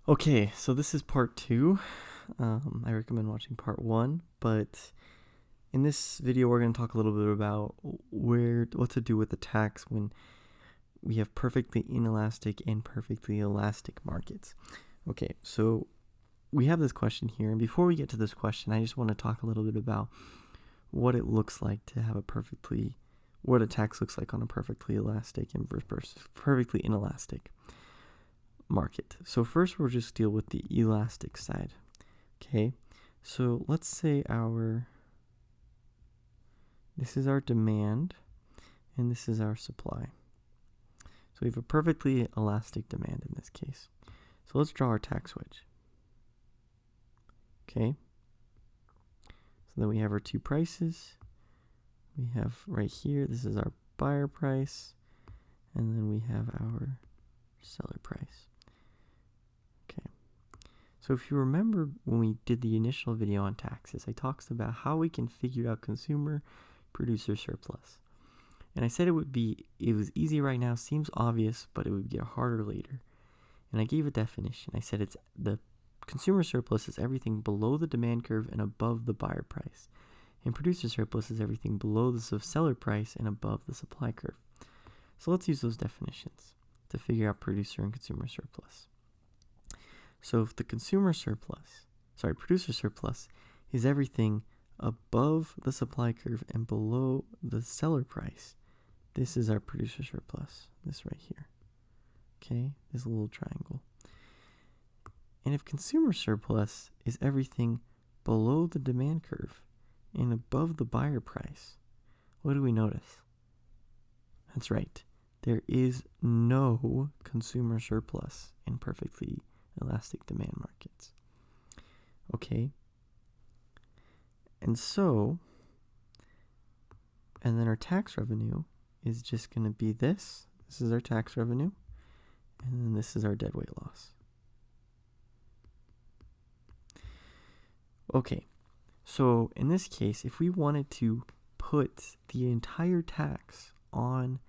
Okay, so this is part 2. I recommend watching part 1, but in this video we're going to talk a little bit about what to do with the tax when we have perfectly inelastic and perfectly elastic markets. Okay, so we have this question here, and before we get to this question, I just want to talk a little bit about what it looks like to have what a tax looks like on a perfectly elastic and versus perfectly inelastic market. So first we'll just deal with the elastic side. Okay, so let's say this is our demand and this is our supply. So we have a perfectly elastic demand in this case. So let's draw our tax wedge. Okay, so then we have our two prices. We have right here, this is our buyer price, and then we have our seller price. Okay, so if you remember when we did the initial video on taxes, I talked about how we can figure out consumer producer surplus. And I said it was easy right now, seems obvious, but it would get harder later. And I gave a definition. I said the consumer surplus is everything below the demand curve and above the buyer price. And producer surplus is everything below the seller price and above the supply curve. So let's use those definitions to figure out producer and consumer surplus. So if the producer surplus is everything above the supply curve and below the seller price, this is our producer surplus, this right here. Okay, this little triangle. And if consumer surplus is everything below the demand curve and above the buyer price, what do we notice? That's right, there is no consumer surplus in perfectly elastic demand markets. Okay, and then our tax revenue is just going to be this. This is our tax revenue, and then this is our deadweight loss. Okay, so in this case, if we wanted to put the entire tax on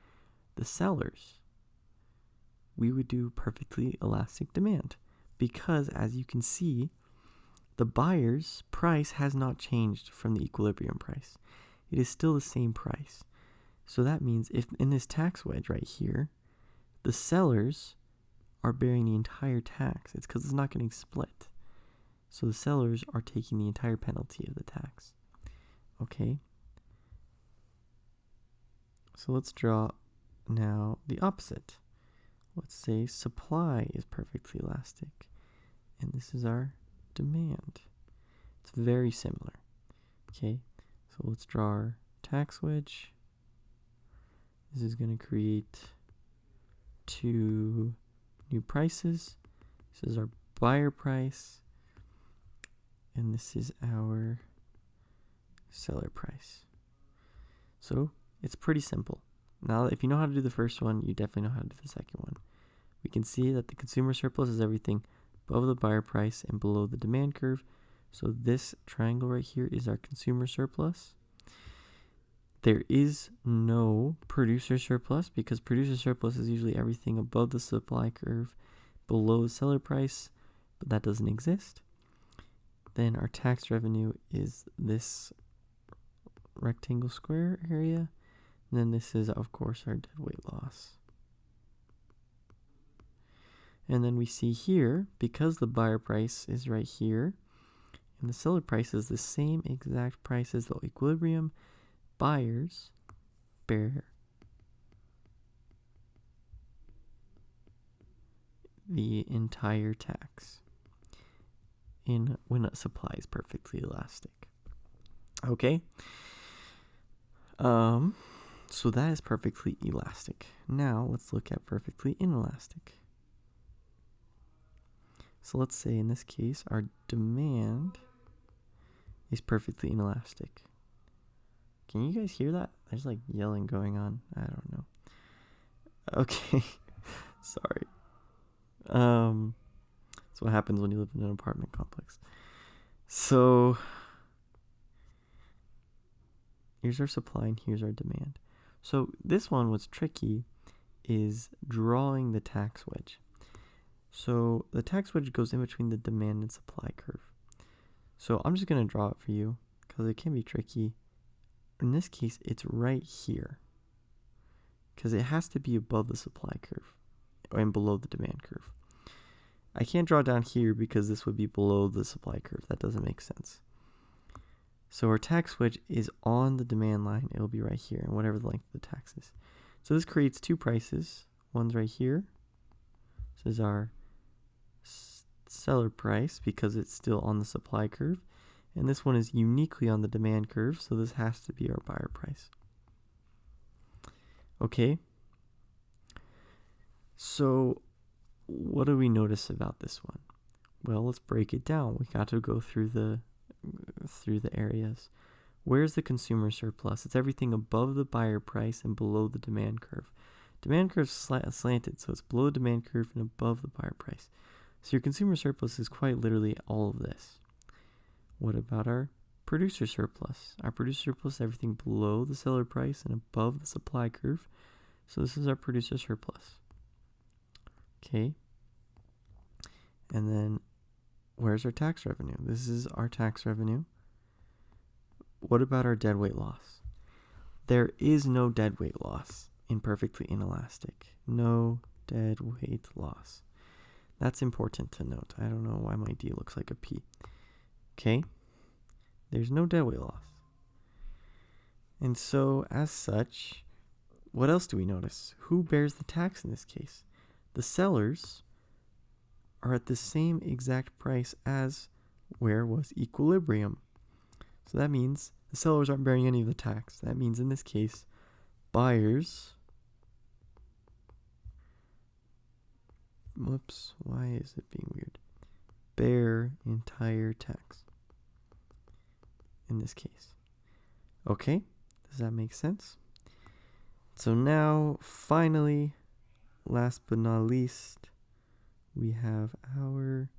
the sellers, we would do perfectly elastic demand, because as you can see, the buyer's price has not changed from the equilibrium price. It is still the same price. So that means if in this tax wedge right here, the sellers are bearing the entire tax, it's because it's not getting split. So the sellers are taking the entire penalty of the tax. Okay. So let's draw now the opposite. Let's say supply is perfectly elastic, and this is our demand. It's very similar. Okay, so let's draw our tax wedge. This is going to create two new prices. This is our buyer price, and this is our seller price. So it's pretty simple. Now, if you know how to do the first one, you definitely know how to do the second one. We can see that the consumer surplus is everything above the buyer price and below the demand curve. So this triangle right here is our consumer surplus. There is no producer surplus because producer surplus is usually everything above the supply curve, below the seller price, but that doesn't exist. Then our tax revenue is this rectangle square area. And then this is, of course, our deadweight loss. And then we see here, because the buyer price is right here, and the seller price is the same exact price as the equilibrium, buyers bear the entire tax when a supply is perfectly elastic. Okay? So that is perfectly elastic. Now let's look at perfectly inelastic. So let's say in this case our demand is perfectly inelastic. Can you guys hear that? There's like yelling going on. I don't know. Okay. Sorry. That's what happens when you live in an apartment complex. So here's our supply and here's our demand. So this one, what's tricky is drawing the tax wedge. So the tax wedge goes in between the demand and supply curve. So I'm just going to draw it for you because it can be tricky. In this case, it's right here because it has to be above the supply curve and below the demand curve. I can't draw down here because this would be below the supply curve. That doesn't make sense. So our tax wedge is on the demand line. It'll be right here, and whatever the length of the tax is. So this creates two prices. One's right here. This is our seller price because it's still on the supply curve. And this one is uniquely on the demand curve, so this has to be our buyer price. Okay. So what do we notice about this one? Well, let's break it down. We got to go through the areas. Where's the consumer surplus? It's everything above the buyer price and below the demand curve. Demand curve is slanted, so it's below the demand curve and above the buyer price. So your consumer surplus is quite literally all of this. What about our producer surplus? Our producer surplus is everything below the seller price and above the supply curve. So this is our producer surplus. Okay. And then where's our tax revenue? This is our tax revenue. What about our deadweight loss? There is no deadweight loss in perfectly inelastic. No deadweight loss. That's important to note. I don't know why my D looks like a P. Okay? There's no deadweight loss. And so, as such, what else do we notice? Who bears the tax in this case? The sellers are at the same exact price as where was equilibrium. So that means the sellers aren't bearing any of the tax. That means in this case, buyers, whoops, why is it being weird? Bear entire tax in this case. Okay, does that make sense? So now, finally, last but not least, we have our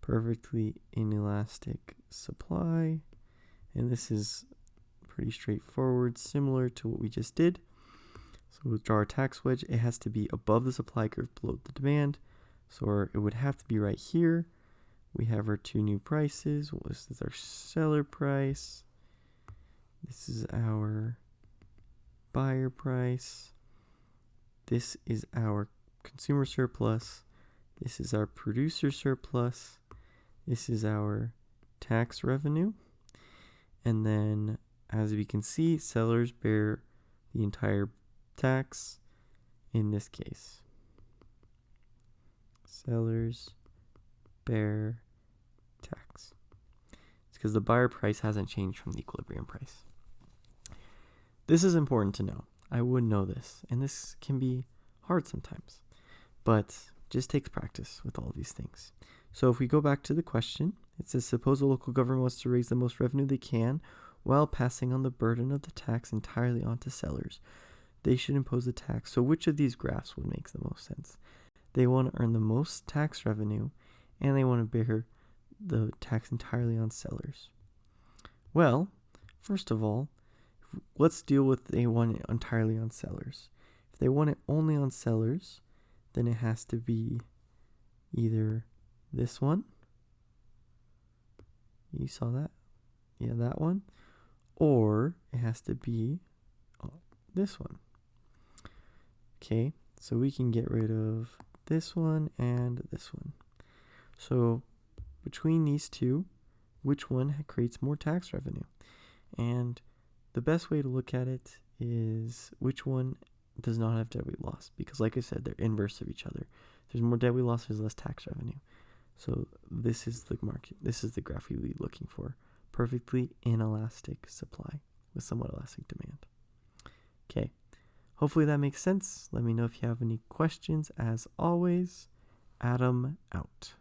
perfectly inelastic supply. And this is pretty straightforward, similar to what we just did. So we'll draw our tax wedge. It has to be above the supply curve, below the demand. So it would have to be right here. We have our two new prices. This is our seller price. This is our buyer price. This is our consumer surplus. This is our producer surplus. This is our tax revenue. And then, as we can see, sellers bear the entire tax in this case. Sellers bear tax. It's because the buyer price hasn't changed from the equilibrium price. This is important to know. I would know this, and this can be hard sometimes, but just takes practice with all of these things. So if we go back to the question, it says, suppose a local government wants to raise the most revenue they can while passing on the burden of the tax entirely onto sellers. They should impose the tax. So which of these graphs would make the most sense? They want to earn the most tax revenue, and they want to bear the tax entirely on sellers. Well, first of all, let's deal with they want it entirely on sellers. If they want it only on sellers, then it has to be either this one. You saw that? Yeah, that one. Or it has to be this one. Okay, so we can get rid of this one and this one. So between these two, which one creates more tax revenue? And the best way to look at it is which one does not have deadweight loss, because like I said, they're inverse of each other. If there's more deadweight loss, there's less tax revenue. So this is the market. This is the graph you'll be looking for. Perfectly inelastic supply with somewhat elastic demand. Okay. Hopefully that makes sense. Let me know if you have any questions. As always, Adam out.